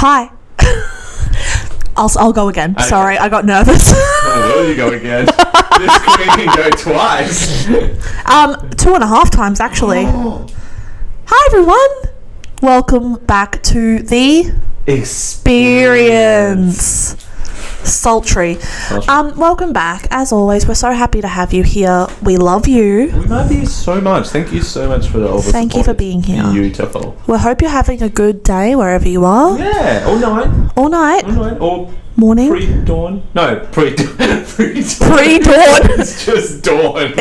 Hi. I'll go again. Okay. Sorry, I got nervous. Will you go again? This queen can go twice. 2.5 times actually. Oh. Hi everyone. Welcome back to the Experience. Sultry. Welcome back. As always, we're so happy to have you here. We love you. We love you so much. Thank you so much for all the Thank you for being here. Beautiful. We hope you're having a good day wherever you are. Yeah, all night. All night. Or morning. Pre-dawn. No, pre-dawn. Pre-dawn. It's just dawn.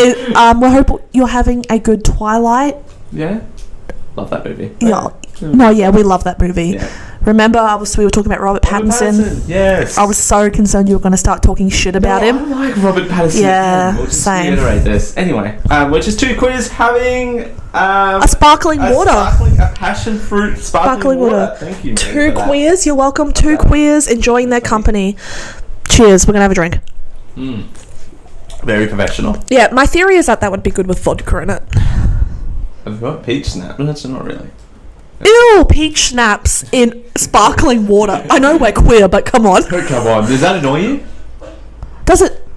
We hope you're having a good twilight. Yeah. Love that movie. Yeah. No, yeah, we love that movie. Yeah. Remember, we were talking about Robert Pattinson. Yes. I was so concerned you were going to start talking shit about him. I like Robert Pattinson. Yeah, we'll just same. reiterate this. Anyway, we're just two queers having a sparkling water. A passion fruit sparkling water. Thank you. Two queers, you're welcome. Two queers enjoying their company. Cheers, we're going to have a drink. Very professional. Yeah, my theory is that would be good with vodka in it. I've got peach snap. No, that's not really. Ew, peach schnapps in sparkling water. I know we're queer, but come on. Oh, come on. Does that annoy you? Does it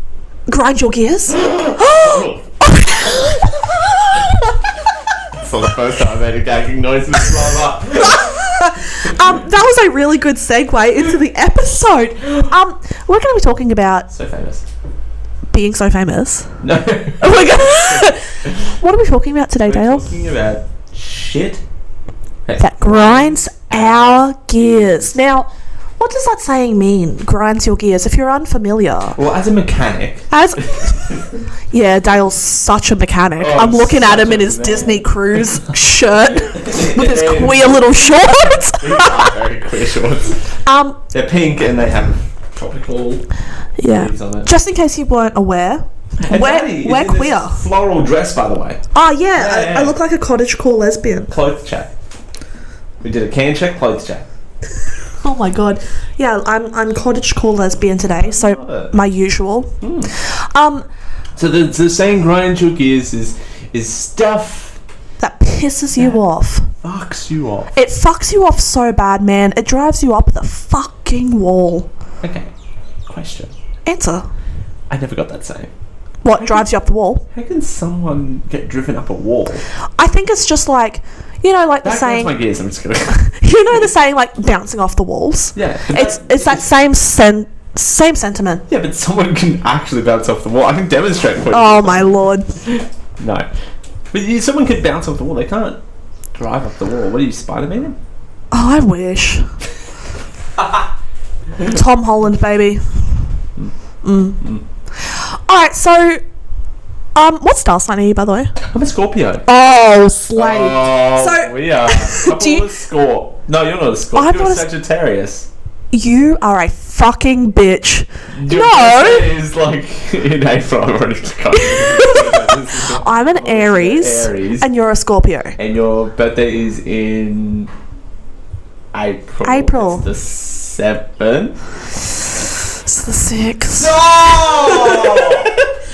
grind your gears? It's not the first time I made a gagging noise in this lava. That was a really good segue into the episode. We're going to be talking about... So famous. Being so famous. No. Oh my god. What are we talking about today, Dale? We're talking about shit that grinds our gears. Now, what does that saying mean? Grinds your gears. If you're unfamiliar. Well, as a mechanic. Yeah, Dale's such a mechanic. Oh, I'm looking at him in his Disney Cruise shirt with his queer little shorts. These are very queer shorts. They're pink and they have tropical leaves on it. Just in case you weren't aware. We're queer. Floral dress, by the way. Oh yeah, I look like a cottagecore lesbian. Clothes check. We did a can check, clothes check. Oh my god. Yeah, I'm cottagecore lesbian today, so my usual. So the saying grind your gears is stuff that pisses you off. Fucks you off. It fucks you off so bad, man. It drives you up the fucking wall. Okay. Question. Answer. I never got that saying. What drives you up the wall? How can someone get driven up a wall? I think it's just like, you know, like the saying. That's my gears. I'm just kidding. You know the saying, like bouncing off the walls. Yeah. It's that same sentiment. Yeah, but someone can actually bounce off the wall. I can demonstrate for you. Oh my lord. No, but someone could bounce off the wall. They can't drive up the wall. What are you, Spider-Man? Oh, I wish. Tom Holland, baby. Alright, so what star sign are you, by the way? I'm a Scorpio. Oh, slay. Oh, so we are. No, you're not a Scorpio. You're a Sagittarius. You are a fucking bitch. Your birthday is like in April. I've already I'm an Aries, and you're a Scorpio. And your birthday is in April. It's the 7th. It's the 6th. No!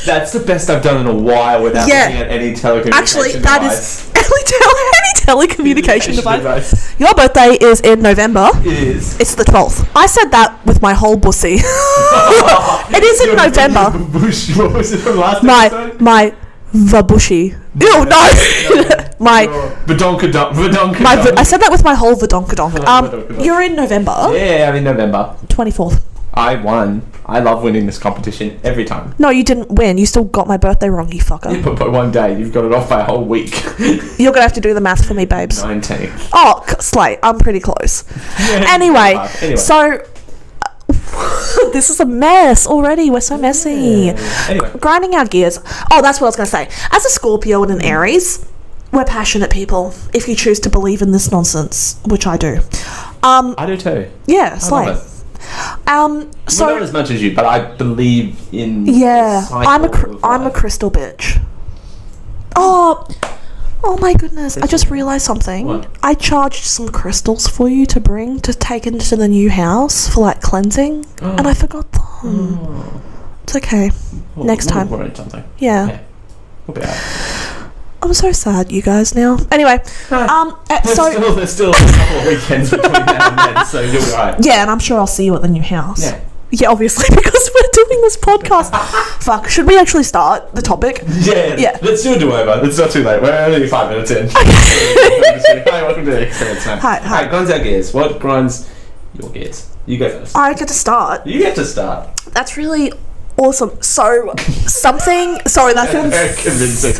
That's the best I've done in a while without looking at any telecommunication Actually, device. That is any telecommunication device. Your birthday is in November. It is. It's the 12th. I said that with my whole bussy. It is in November. What was it from last episode? My vabushi. Ew, no. My Vadonkadonk. I said that with my whole vadonkadonk. You're in November. Yeah, I'm in November. 24th. I won. I love winning this competition every time. No, you didn't win. You still got my birthday wrong, you fucker. Yeah, but by one day, you've got it off by a whole week. You're going to have to do the math for me, babes. 19. Oh, slay. I'm pretty close. Yeah, anyway, so... this is a mess already. We're so messy. Yeah. Anyway. Grinding our gears. Oh, that's what I was going to say. As a Scorpio and an Aries, we're passionate people, if you choose to believe in this nonsense, which I do. I do too. Yeah, slay. So not as much as you, but I believe in. Yeah, I'm a crystal bitch. Oh my goodness! I just realised something. What? I charged some crystals for you to bring to take into the new house for like cleansing, and I forgot them. It's okay. Next time. We'll something. Yeah. We'll be out. I'm so sad, you guys. Now, anyway, there's still a couple of weekends between now and then, so you'll be right. Yeah, and I'm sure I'll see you at the new house. Yeah. Yeah, obviously, because we're doing this podcast. Fuck, should we actually start the topic? Yeah. Let's do a do-over. It's not too late. We're only 5 minutes in. Hi, welcome to the Experience. Hi, grinds our gears. What grinds your gears? You go first. I get to start. You get to start. That's really awesome. So, something... Sorry, that feels... Very convincing.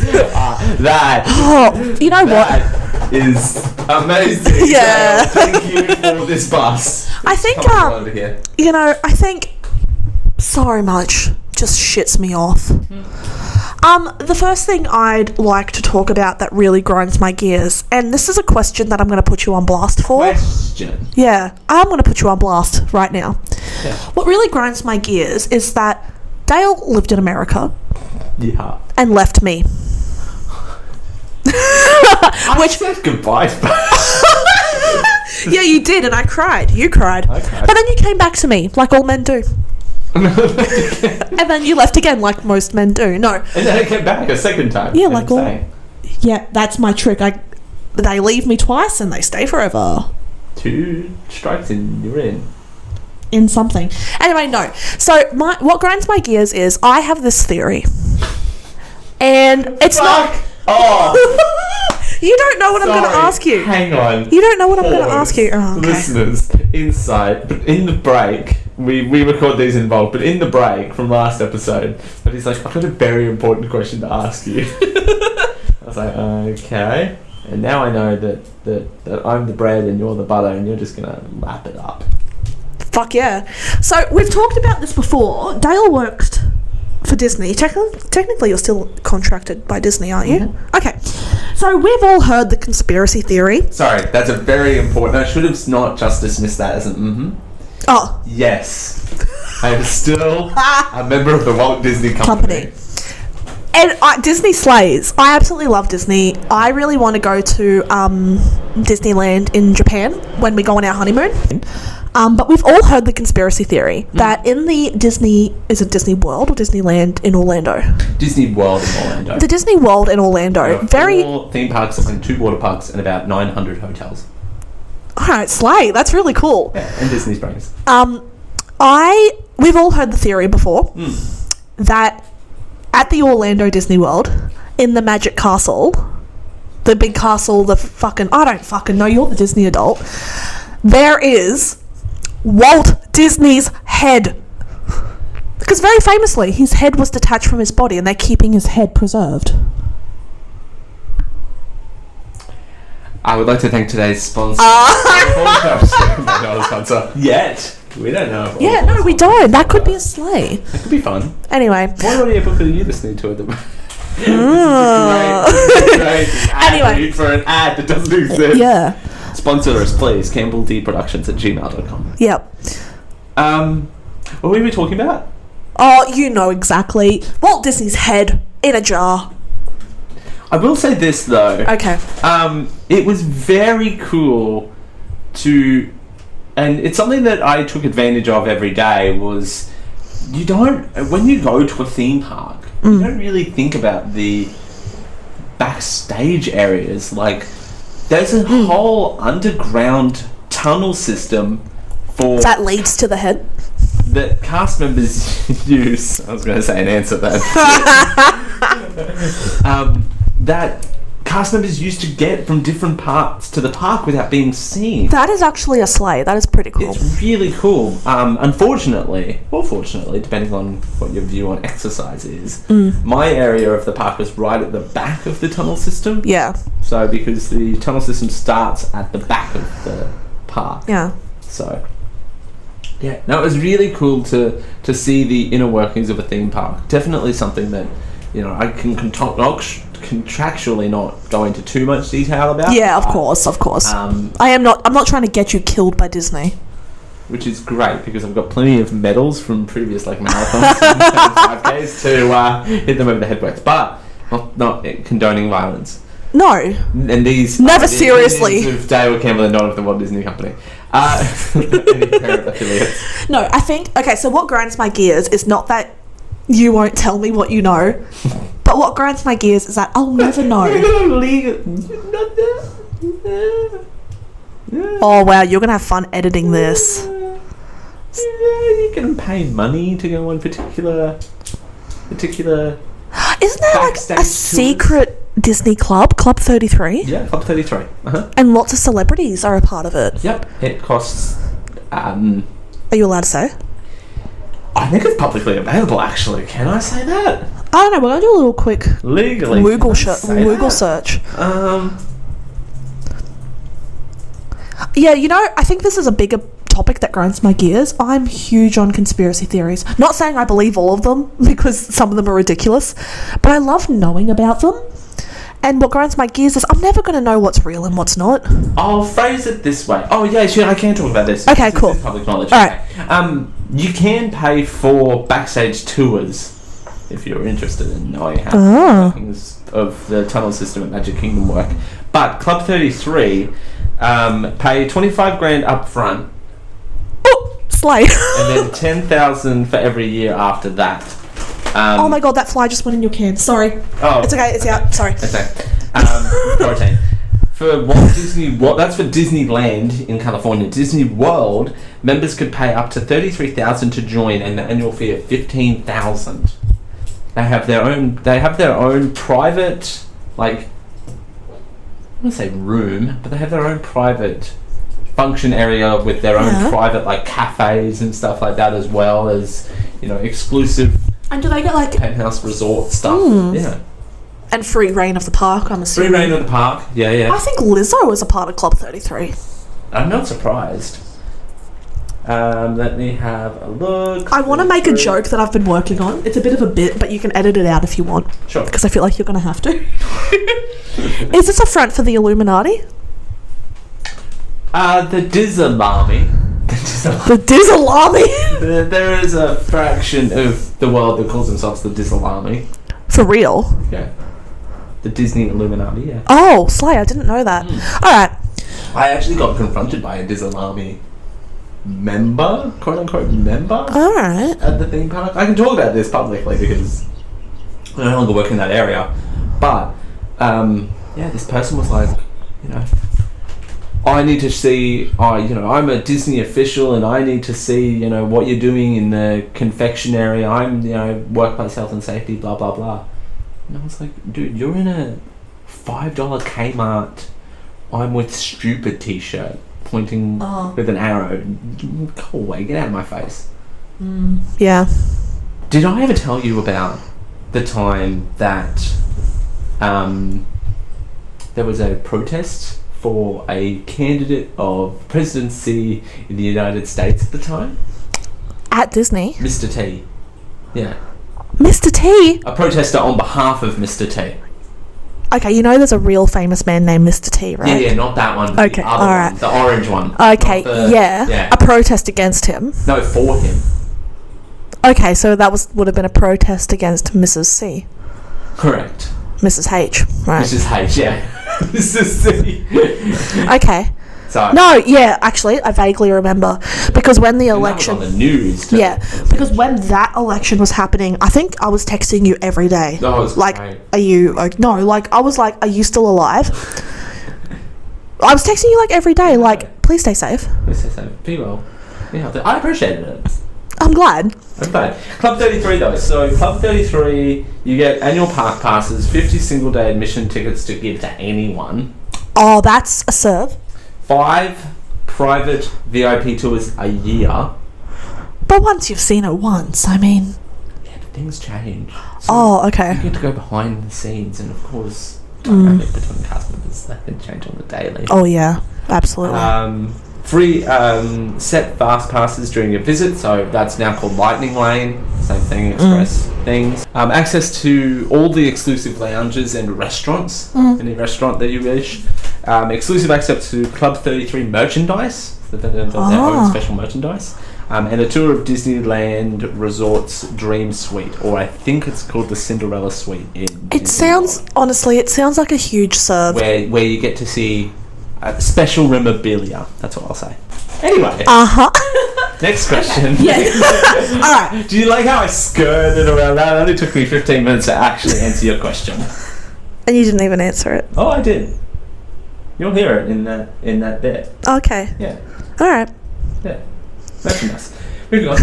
That... Oh, you know what? That is amazing. Yeah. Thank you for this bus. I think, over here. you know, I think so much just shits me off. The first thing I'd like to talk about that really grinds my gears, and this is a question that I'm going to put you on blast for. Question. Yeah, I'm going to put you on blast right now. Yeah. What really grinds my gears is that Dale lived in America Yeah. and left me. Which said goodbye. Yeah, you did, and I cried. You cried. I cried. But then you came back to me, like all men do. And then you left again, like most men do. No. And then I came back a second time. Yeah, like all... Yeah, that's my trick. They leave me twice and they stay forever. 2 strikes and you're in something. Anyway, no. So what grinds my gears is I have this theory. And it's not... Oh! You don't know what I'm going to ask you. Hang on. You don't know what I'm going to ask you. Oh, okay. Listeners, inside, in the break, we record these in bulk, but in the break from last episode, but he's like, I've got a very important question to ask you. I was like, okay. And now I know that I'm the bread and you're the butter and you're just going to lap it up. Fuck yeah. So we've talked about this before. Dale worked for Disney. Technically you're still contracted by Disney, aren't you? Mm-hmm. Okay. So we've all heard the conspiracy theory. Sorry, that's a very important... I should have not just dismissed that as an mm-hmm. Oh. Yes. I am still a member of the Walt Disney Company. And Disney slays. I absolutely love Disney. I really want to go to Disneyland in Japan when we go on our honeymoon. But we've all heard the conspiracy theory that in the Disney... Is it Disney World or Disneyland in Orlando? Disney World in Orlando. The Disney World in Orlando. There are 4 theme parks and 2 water parks and about 900 hotels. Alright, slay. That's really cool. Yeah, and Disney Springs. We've all heard the theory before that at the Orlando Disney World, in the Magic Castle, the big castle, the fucking... I don't fucking know, you're the Disney adult. There is Walt Disney's head. Because very famously, his head was detached from his body and they're keeping his head preserved. I would like to thank today's sponsor. Sponsor. Yet. We don't know. Yeah, no, we don't. That could be a sleigh. That could be fun. Anyway. What audiobook are you listening to at the moment? Great. Anyway. For an ad that doesn't exist. Yeah. Sponsor us, please. CampbellDProductions@gmail.com. Yep. What were we talking about? Oh, you know exactly. Walt Disney's head in a jar. I will say this, though. Okay. It was very cool to... And it's something that I took advantage of every day was... You don't... When you go to a theme park, you don't really think about the backstage areas. Like, there's a whole underground tunnel system for... That leads to the head? That cast members use... I was going to say an answer then. That cast members used to get from different parts to the park without being seen. That is actually a sleigh. That is pretty cool. It's really cool. Unfortunately, or fortunately, depending on what your view on exercise is, my area of the park was right at the back of the tunnel system. Yeah. So, because the tunnel system starts at the back of the park. Yeah. So, yeah. No, it was really cool to see the inner workings of a theme park. Definitely something that, you know, I can contractually not go into too much detail about. Yeah, of course. I'm not trying to get you killed by Disney. Which is great because I've got plenty of medals from previous marathons and 5Ks to hit them over the head with, but not condoning violence. No. And these never seriously. Of Dale Campbell and not of the Walt Disney Company. Any parent affiliates. No, I think so what grinds my gears is not that you won't tell me what you know, but But what grinds my gears is that I'll never You're know. gonna legal. Not that. Oh wow, you're gonna have fun editing this. Yeah, you can pay money to go on particular. Isn't there like Backstage a tours. secret Disney club, Club 33? Yeah, Club 33. And lots of celebrities are a part of it. Yep. It costs. Are you allowed to say? I think it's publicly available. Actually, can I say that I don't know. We're gonna do a little quick legally? Google Can I say Google that? search. Um. Yeah, you know, I think this is a bigger topic that grinds my gears. I'm huge on conspiracy theories. Not saying I believe all of them, because some of them are ridiculous, but I love knowing about them. And what grinds my gears is I'm never going to know what's real and what's not. I'll phrase it this way. Oh yeah, sure. I can talk about this. Okay, This cool. is public knowledge. All right. Okay. You can pay for backstage tours if you're interested in knowing how the workings of the tunnel system at Magic Kingdom work. But Club 33 pay 25 grand up front Oh, slay. and then 10,000 for every year after that. Oh my god, that fly just went in your can. Sorry. Oh, It's okay, it's out. Sorry. okay. Protein. For Walt Disney World, that's for Disneyland in California. Disney World members could pay up to $33,000 to join, and the annual fee of $15,000. They have their own. They have their own private, like, I want to say room, but they have their own private function area with their own Yeah. private, like, cafes and stuff like that, as well as, you know, exclusive And do they get like penthouse resort stuff. Yeah. and free reign of the park? I'm Free assuming. reign of the park. Yeah, yeah. I think Lizzo is a part of Club 33. I'm not surprised. Let me have a look. I want to make a joke that I've been working on. It's a bit of a bit, but you can edit it out if you want, Sure. because I feel like you're going to have to. Is this a front for the Illuminati? The Dizzalami. The Dizzalami? There is a fraction of the world that calls themselves the Dizzalami. For real? Yeah. The Disney Illuminati, yeah. Oh, slay, I didn't know that. Alright. I actually got confronted by a Dizzalami member, quote unquote member, Alright. at the theme park. I can talk about this publicly because I no longer work in that area. But, yeah, this person was like, you know, I need to see, you know, I'm a Disney official and I need to see, you know, what you're doing in the confectionery. I'm, you know, workplace health and safety, blah, blah, blah. And I was like, dude, you're in a $5 Kmart I'm with stupid t-shirt pointing with an arrow. Go away, get out of my face. Yeah. Did I ever tell you about the time that there was a protest for a candidate of presidency in the United States at the time? At Disney. Mr. T. Yeah. Mr. T? A protester on behalf of Mr. T. Okay, you know there's a real famous man named Mr. T, right? Yeah, yeah, not that one. But Okay, the other alright. one, the orange one. Okay, Not the- yeah. A protest against him. No, for him. Okay, so that would have been a protest against Mrs. C. Correct. Mrs. H, right? Mrs. H, yeah. Mrs. C. Okay. Sorry. No, yeah, actually, I vaguely remember. Because when the And that was election... on the news. Too. Yeah, because when that election was happening, I think I was texting you every day. That was like, great. are you... no, like, I was like, are you still alive? I was texting you, like, every day, like, please stay safe. Let's say so. Be well. Yeah, I appreciated it. I'm glad. Okay. Club 33 though. So Club 33, you get annual park passes, 50 single day admission tickets to give to anyone, Oh, that's a serve. 5 private VIP tours a year. But once you've seen it once, I mean... Yeah, but things change. So Oh, you okay. get to go behind the scenes, and of course, dynamic between cast members that can change on the daily. Oh, yeah, absolutely. Free set fast passes during your visit, so that's now called Lightning Lane. Same thing, express things. Access to all the exclusive lounges and restaurants, any restaurant that you wish. Exclusive access to Club 33 merchandise, their own special merchandise. And a tour of Disneyland Resort's Dream Suite, or I think it's called the Cinderella Suite in Disney It sounds, World, honestly, it sounds like a huge serve. where you get to see special memorabilia. That's what I'll say. Anyway, Uh-huh. Next question. Yeah. All right. Do you like how I skirted around that? It only took me 15 minutes to actually answer your question. And you didn't even answer it. Oh, I did. You'll hear it in that bit. Okay. Yeah. All right. Yeah. That's nice. Moving on.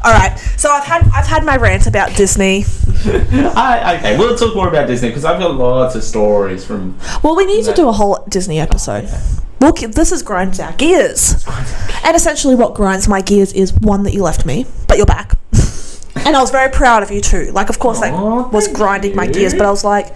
All right. So I've had my rant about Disney. Okay, we'll talk more about Disney because I've got lots of stories from. Well, we need to do a whole Disney episode. Yeah. Well, this is grinds our gears. And essentially what grinds my gears is, one, that you left me, but you're back. And I was very proud of you too. Like, of course, that was grinding my gears, but I was like,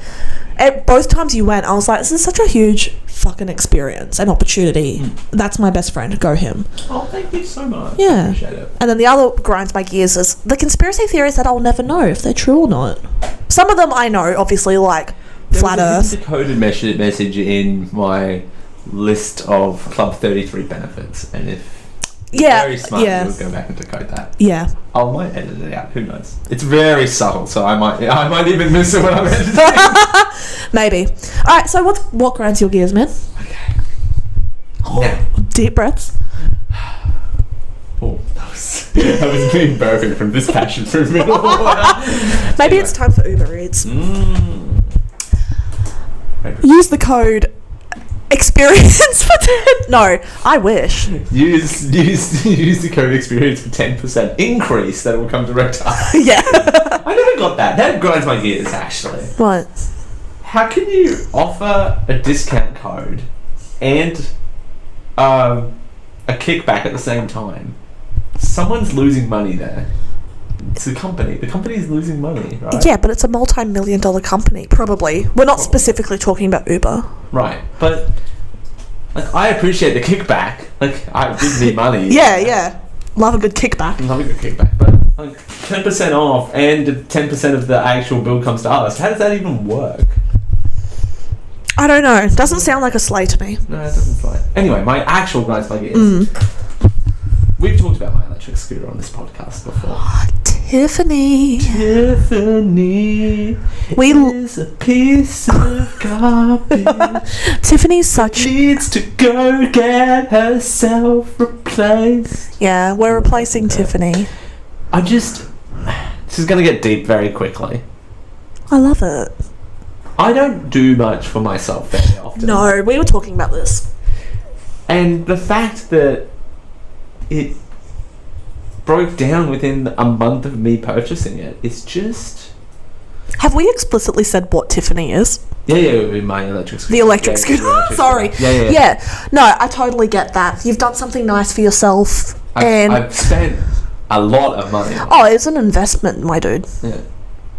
at both times you went, I was like, this is such a huge fucking experience and opportunity. That's my best friend. Go him. Oh, thank you so much. Yeah. I appreciate it. And then the other grinds my gears is the conspiracy theories that I'll never know if they're true or not. Some of them I know, obviously, like Flat Earth. There's a decoded message in my list of Club 33 benefits, and if Yeah. very smart, Yeah. you'll go back and decode that. Yeah. I might edit it out. Who knows? It's very subtle, so I might even miss it when I'm editing. Maybe. All right. So what grinds your gears, man? Okay. Oh, Now. deep breaths. Oh, that was being burping from this passion fruit middle water. Maybe it's time for Uber Eats. Maybe. Use the code experience for 10. No, I wish. Use the code experience for 10% increase that will come direct up. Yeah. I never got that. That grinds my gears, actually. What? How can you offer a discount code and a kickback at the same time? Someone's losing money there. It's the company. The company's losing money, right? Yeah, but it's a multi-million-dollar company, probably. We're not specifically talking about Uber. Right, but like, I appreciate the kickback. Like, I did need money. Yeah. Love a good kickback. Love a good kickback, but like 10% off and 10% of the actual bill comes to us. How does that even work? I don't know. Doesn't sound like a sleigh to me. No, it doesn't fly. Anyway, my actual grinds my gears. We've talked about my electric scooter on this podcast before. Tiffany. Tiffany is a piece of garbage. Tiffany's such... Needs to go get herself replaced. Yeah, we're replacing Tiffany. This is going to get deep very quickly. I love it. I don't do much for myself very often. No, we were talking about this. And the fact that it broke down within a month of me purchasing it is just... Have we explicitly said what Tiffany is? Yeah, my electric scooter. The electric scooter. the electric Sorry. scooter. Yeah. No, I totally get that. You've done something nice for yourself. I've spent a lot of money on it. Oh, it's an investment, my dude. Yeah,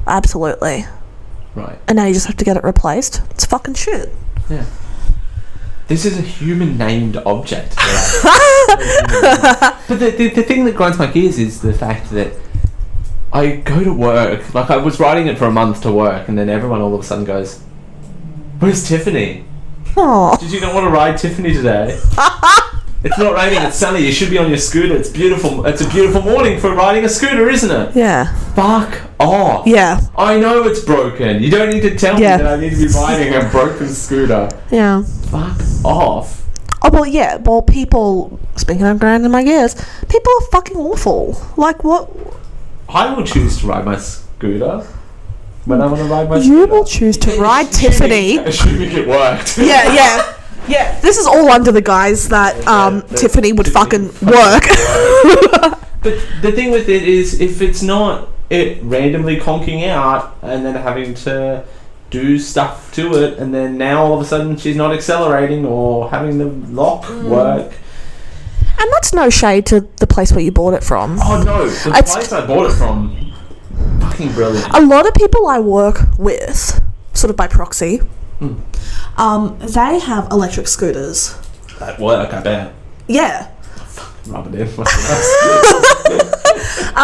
Absolutely. right. And now you just have to get it replaced. It's fucking shit. Yeah. This is a human-named object. But the thing that grinds my gears is the fact that I go to work, like I was riding it for a month to work, and then everyone all of a sudden goes, "Where's Tiffany? Oh. Did you not want to ride Tiffany today? It's not raining, it's sunny, you should be on your scooter, it's beautiful. It's a beautiful morning for riding a scooter, isn't it?" Yeah. Fuck off. Yeah. I know it's broken. You don't need to tell me that I need to be riding a broken scooter. Yeah. Fuck off. Oh, well, yeah. Well, people... Speaking of grinding my gears, people are fucking awful. Like, what... I will choose to ride my scooter when I want to ride my scooter. You will choose to ride Tiffany. Assuming it worked. Yeah. This is all under the guise that Tiffany would fucking work. But the thing with it is, if it's not it randomly conking out and then having to do stuff to it, and then now all of a sudden she's not accelerating or having the lock work. And that's no shade to the place where you bought it from. Oh no, the place I bought it from, fucking brilliant. A lot of people I work with, sort of by proxy, they have electric scooters. At work, I bet. Yeah. Rub it in.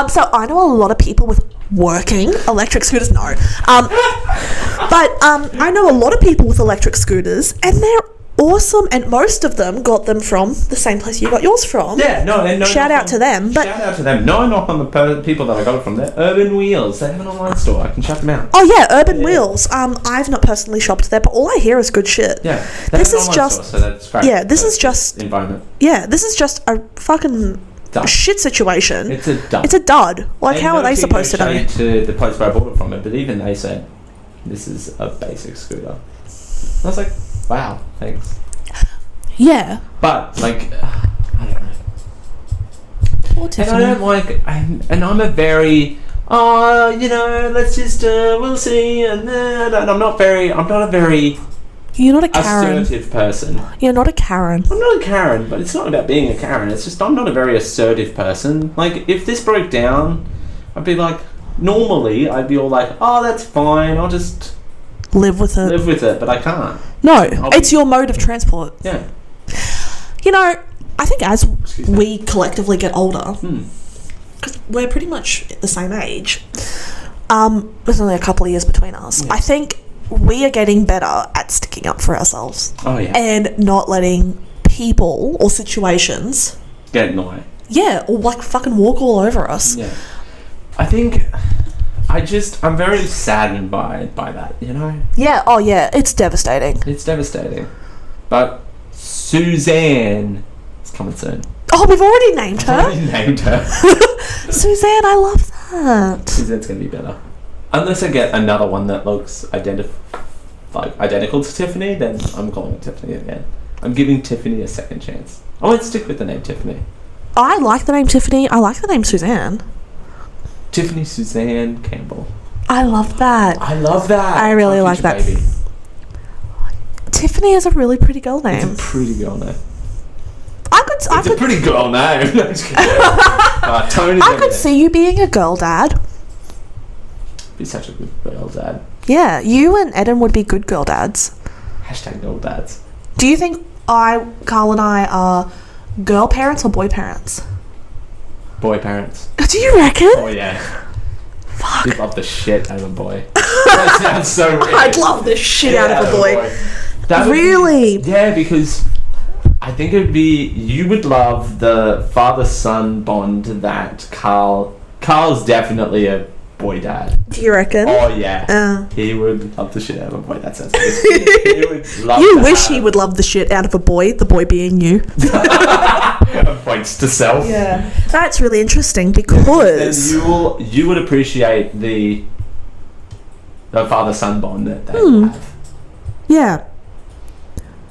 So I know a lot of people with working electric scooters. No. But I know a lot of people with electric scooters, and they're awesome, and most of them got them from the same place you got yours from. Yeah, no shout out to them. But shout out to them. No knock on the people that I got it from. They're Urban Wheels. They have an online store. I can shout them out. Oh yeah, Urban Wheels. I've not personally shopped there, but all I hear is good shit. Yeah, this is just store, so that's great. yeah. This is just environment. Yeah, this is just a fucking dud. shit situation. It's a dud. It's a dud. Like, And how are no they king, supposed to no know? shade to the place where I bought it from it, but even they said, this is a basic scooter. I was like, wow, thanks. Yeah. But, like, I don't know. Poor And Tiffany. I don't like, and I'm a very, let's just, we'll see, and I'm not a very You're not a Karen. assertive person. You're not a Karen. I'm not a Karen, but it's not about being a Karen. It's just I'm not a very assertive person. Like, if this broke down, I'd be like, normally, I'd be all like, oh, that's fine, I'll just Live with it. live with it, but I can't. No, I'll it's be- your mode of transport. Yeah. You know, I think as Excuse me. we collectively get older, Hmm. because we're pretty much the same age, there's only a couple of years between us. Yeah. I think we are getting better at sticking up for ourselves Oh, yeah. and not letting people or situations, Get annoying. yeah, or like fucking walk all over us. Yeah. I think I'm very saddened by that, you know? Yeah, oh yeah, it's devastating. It's devastating. But Suzanne is coming soon. Oh, we've already named I've her. already named her. Suzanne, I love that. Suzanne's gonna be better. Unless I get another one that looks identical to Tiffany, then I'm calling it Tiffany again. I'm giving Tiffany a second chance. I won't stick with the name Tiffany. I like the name Tiffany. I like the name Suzanne. Tiffany Suzanne Campbell. I love that. I love that. I really My like future that. Baby. Tiffany is a really pretty girl It's name. a pretty girl name. I It's a could pretty girl name. No, just kidding. Tony's I over could there. see you being a girl dad. Be such a good girl dad. Yeah, you and Eden would be good girl dads. Hashtag girl dads. Do you think Carl and I are girl parents or boy parents? Boy parents. Do you reckon? Oh yeah. Fuck. You'd love the shit out of a boy. That sounds so weird. I'd love the shit out of a boy. That would be- Really? yeah, because I think it would be, you would love the father-son bond that Carl's definitely a boy dad. Do you reckon? Oh yeah. He would love the shit out of a boy. That sounds good. He would love You to wish have- he would love the shit out of a boy, the boy being you. Points to self. Yeah. That's really interesting Then because... you would appreciate the father-son bond that they have. Yeah.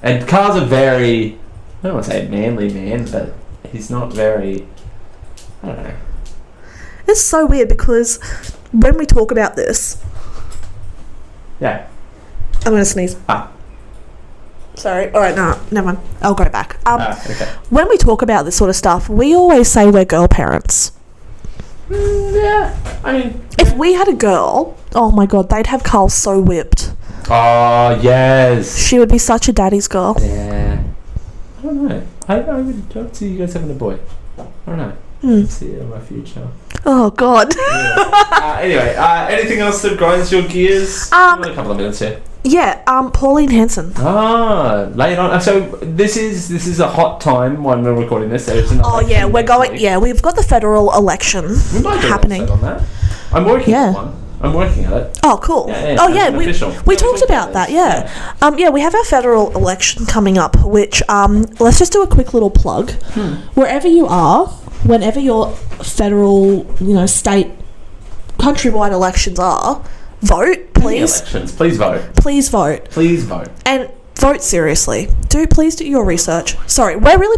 And Carl's a very, I don't want to say manly man, but he's not very, I don't know. It's so weird because when we talk about this... Yeah. I'm going to sneeze. Sorry. All right, no, never mind. I'll go back. Okay. When we talk about this sort of stuff, we always say we're girl parents. Yeah. I mean. If we had a girl, oh my god, they'd have Carl so whipped. Oh, yes. She would be such a daddy's girl. Yeah. I don't know. I would see you guys having a boy. I don't know. See it in my future. Oh god. Yeah. Anyway, anything else that grinds your gears? We've got a couple of minutes here. Yeah, Pauline Hanson. Lay it on. So this is a hot time when we're recording this. There's an Oh yeah, election we're next going. week. Yeah, we've got the federal election We might do happening. an episode on that. I'm working Yeah. on one. I'm working at it. Oh, cool. Yeah, Oh it's yeah, an we official. we Yeah, talked about that. this. Yeah. Yeah, we have our federal election coming up, which let's just do a quick little plug. Wherever you are, whenever your federal, state, countrywide elections are, vote, Any please. elections, please vote. Please vote. Please vote. And vote seriously. Please do your research. Sorry, we're really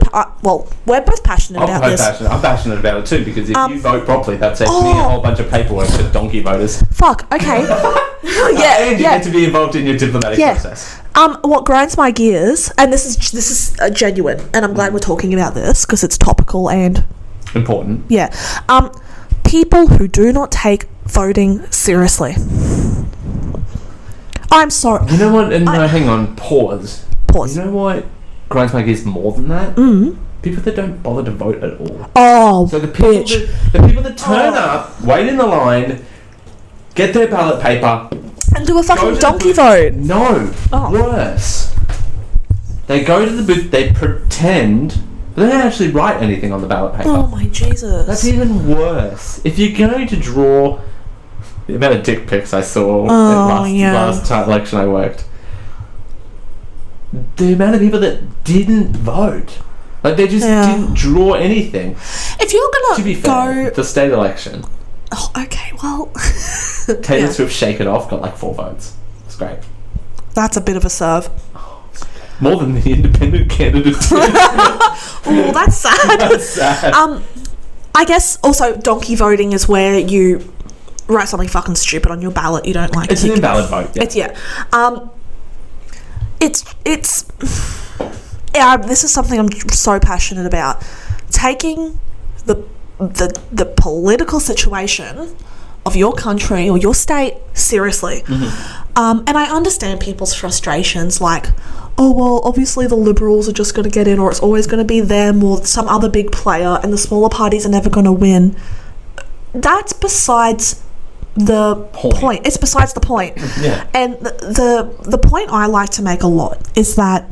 we're both passionate about this. I'm passionate about it too, because if you vote properly, that saves me a Oh. whole bunch of paperwork for donkey voters. Fuck. Okay. yeah. And you Yeah. get to be involved in your diplomatic Yeah. process. What grinds my gears, and this is genuine, and I'm glad we're talking about this because it's topical and Important. yeah. People who do not take voting seriously. I'm sorry. You know what? And no, hang on. Pause. Pause. You know what grinds my gears more than that? People that don't bother to vote at all. Oh, So the people bitch. that turn up, wait in the line, get their ballot paper, And do a go fucking to the donkey booth. vote. No, Oh. worse. They go to the booth, they pretend, but they don't actually write anything on the ballot paper. Oh my Jesus. That's even worse. If you're going to draw the amount of dick pics I saw last election I worked, the amount of people that didn't vote. Like, they just didn't draw anything. If you're gonna To be fair, the state election, oh, okay, well, Taylor Swift Shake It Off got like 4 votes. It's great. that's a bit of a serve. More than the independent candidates. Oh, that's sad. That's sad. I guess also donkey voting is where you write something fucking stupid on your ballot you don't like. It's an invalid vote. Yeah. It's this is something I'm so passionate about. Taking the political situation of your country or your state seriously. And I understand people's frustrations, like, oh, well, obviously the Liberals are just going to get in, or it's always going to be them or some other big player, and the smaller parties are never going to win. That's besides the point. It's besides the point. Yeah. And the point I like to make a lot is that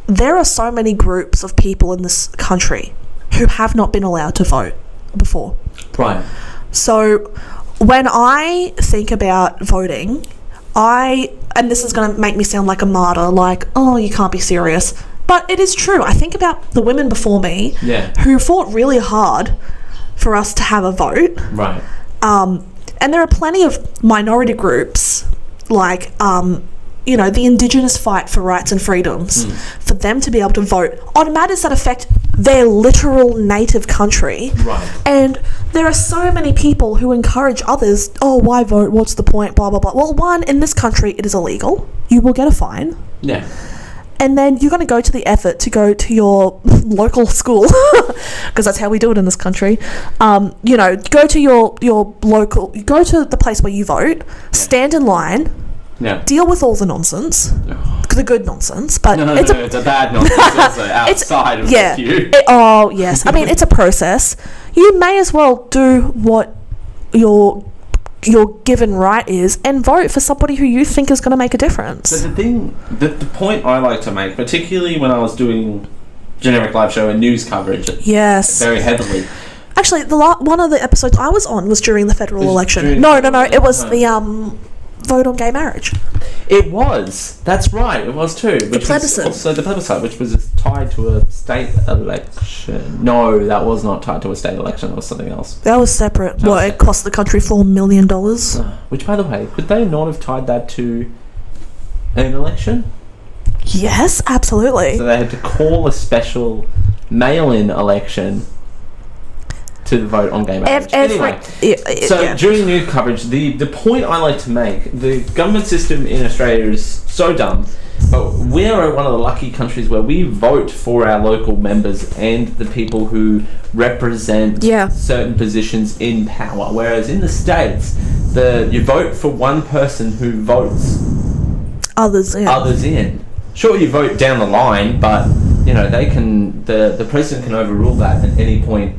there are so many groups of people in this country who have not been allowed to vote before. Right. So when I think about voting, and this is going to make me sound like a martyr, like, oh, you can't be serious. But it is true. I think about the women before me who fought really hard for us to have a vote. Right. And there are plenty of minority groups, like, the Indigenous fight for rights and freedoms, for them to be able to vote on matters that affect their literal native country. Right. And there are so many people who encourage others, oh, why vote? What's the point? Blah, blah, blah. Well, one, in this country, it is illegal. You will get a fine. Yeah. And then you're going to go to the effort to go to your local school, because that's how we do it in this country. Go to your local, go to the place where you vote, stand in line, deal with all the nonsense, the good nonsense, but it's a bad nonsense also outside of the queue. Yes. I mean, it's a process. You may as well do what your given right is and vote for somebody who you think is going to make a difference. So the point I like to make, particularly when I was doing generic live show and news coverage, very heavily. Actually, one of the episodes I was on was during the federal election. No, it was the vote on gay marriage. It was. That's right. It was too. The plebiscite. Also the plebiscite, which was tied to a state election. No, that was not tied to a state election. That was something else. That was separate. It cost the country $4 million. Which, by the way, could they not have tied that to an election? Yes, absolutely. So they had to call a special mail-in election to vote on gay marriage. During news coverage, the point I like to make, the government system in Australia is so dumb, but we're one of the lucky countries where we vote for our local members and the people who represent certain positions in power, whereas in the States, you vote for one person who votes others in. Sure, you vote down the line, but the president can overrule that at any point,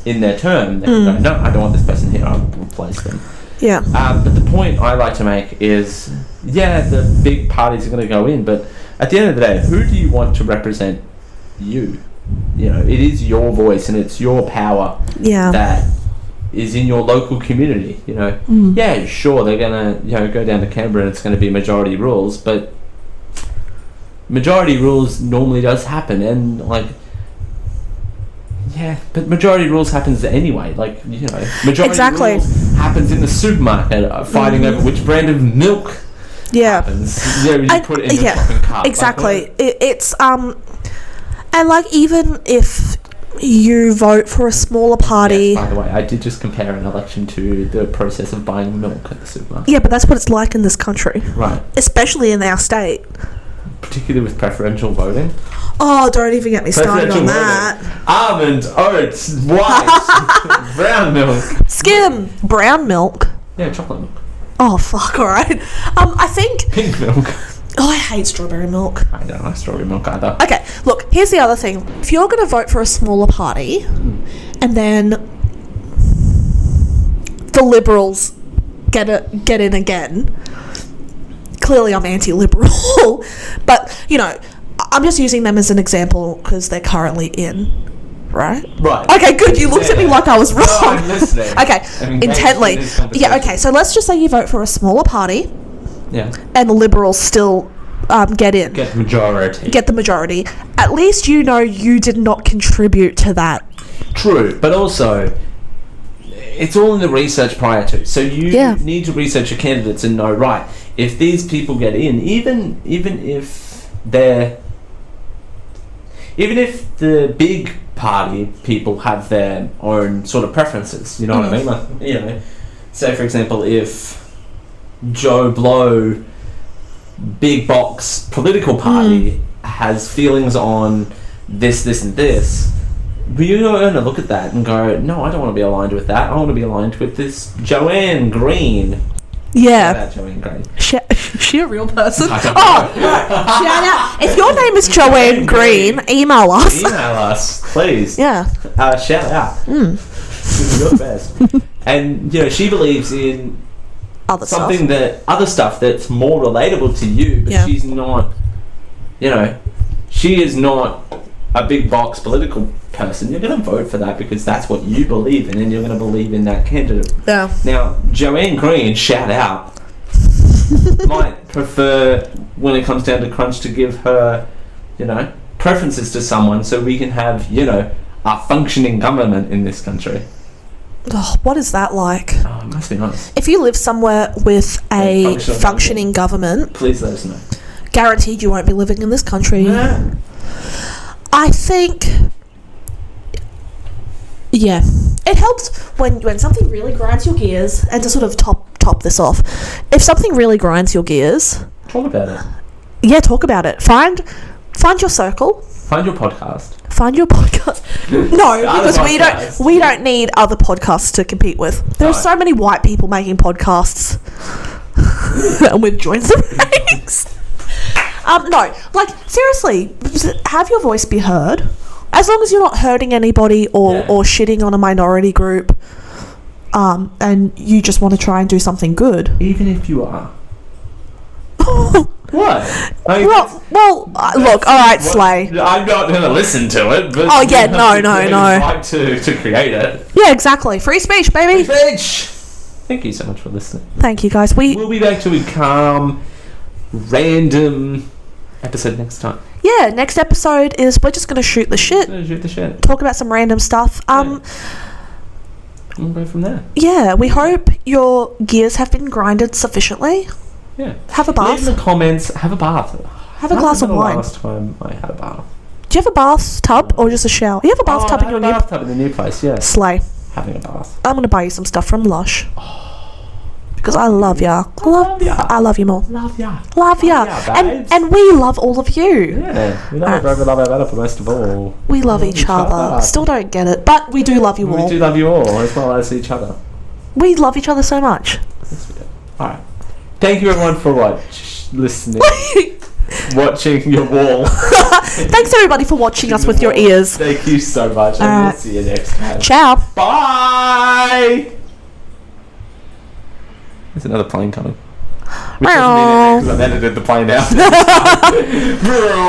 in their term. They can go, no, I don't want this person here, I'll replace them. Yeah. But the point I like to make is, the big parties are going to go in, but at the end of the day, who do you want to represent you? It is your voice and it's your power that is in your local community. Sure, they're going to go down to Canberra and it's going to be majority rules, but majority rules normally does happen, and but majority rules happens anyway. Majority rules happens in the supermarket, fighting over which brand of milk happens. You put it in your shopping cart. Exactly. It's and even if you vote for a smaller party. Yes, by the way, I did just compare an election to the process of buying milk at the supermarket. Yeah, but that's what it's like in this country. Right. Especially in our state. Particularly with preferential voting. Oh, don't even get me started on that. Almond, oats, white, brown milk. Skim, brown milk. Yeah, chocolate milk. Oh, fuck, alright. I think... Pink milk. Oh, I hate strawberry milk. I don't like strawberry milk either. Okay, look, here's the other thing. If you're going to vote for a smaller party, and then the Liberals get in again... Clearly, I'm anti-liberal, but I'm just using them as an example because they're currently in, right? Right. Okay, good. You looked at me like I was wrong. No, I'm listening. Okay, intently. Yeah. Okay. So let's just say you vote for a smaller party. Yeah. And the Liberals still get in. Get the majority. Get the majority. At least you know you did not contribute to that. True, but also, it's all in the research prior to. So you need to research your candidates and know, right, if these people get in, even if they're... Even if the big party people have their own sort of preferences, you know what I mean? Like, you know, say for example, if Joe Blow, big box political party has feelings on this and this, we're going to look at that and go, no, I don't want to be aligned with that. I want to be aligned with this Joanne Green. Yeah. Shout out Joanne Green. She a real person? I don't Oh, know. shout out. If your name is Joanne Green, email us. Email us, please. Yeah. Shout out. You're the best. And, you know, she believes in Other something stuff. other stuff that's more relatable to you, but she's not, you know, she is not a big box political person. You're going to vote for that because that's what you believe in, and you're going to believe in that candidate. Yeah. Now, Joanne Green, shout out, might prefer, when it comes down to crunch, to give her, you know, preferences to someone so we can have, you know, a functioning government in this country. Oh, what is that like? Oh, it must be nice. If you live somewhere with a functioning government, Please let us know. guaranteed you won't be living in this country. Yeah. I think, yeah, it helps when something really grinds your gears. And to sort of top this off, if something really grinds your gears, Talk about it. yeah, talk about it. Find your circle. Find your podcast. Find your podcast. No, because podcast. we don't need other podcasts to compete with. There are No. so many white people making podcasts, and we've joined the ranks. No, like seriously, have your voice be heard. As long as you're not hurting anybody or shitting on a minority group, and you just want to try and do something good. Even if you are. What? I mean, Look, all right, Slay. I'm not going to listen to it, but... Oh, yeah, you have no. the right to create it. Yeah, exactly. Free speech, baby. Bitch! Thank you so much for listening. Thank you, guys. We'll be back to a calm, random episode next time. Yeah, next episode is we're just going to shoot the shit. Shoot the shit. Talk about some random stuff. We'll go from there. Yeah, we hope your gears have been grinded sufficiently. Yeah. Have a bath. Leave in the comments. Have a bath. Have a glass of wine. Last time I had a bath. Do you have a bathtub or just a shower? You have a bathtub in your new bathtub in the new place, yeah. Slay. Having a bath. I'm going to buy you some stuff from Lush. Because I love ya. I love you more. Love ya. Love ya. babes. And we love all of you. Yeah. We love our brother, love our better, but most of all, We love each other. Still don't get it, but we do love you all. we do love you all, as well as each other. We love each other so much. Yes, we do. Alright. Thank you everyone for listening. Watching your wall. Thanks everybody for watching us with your ears. Thank you so much, and we'll see you next time. Ciao. Bye! There's another plane coming. Which Meow. doesn't mean anything because I've edited the plane out.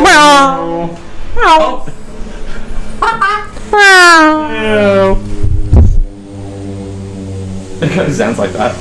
Meow. It kind of sounds like that.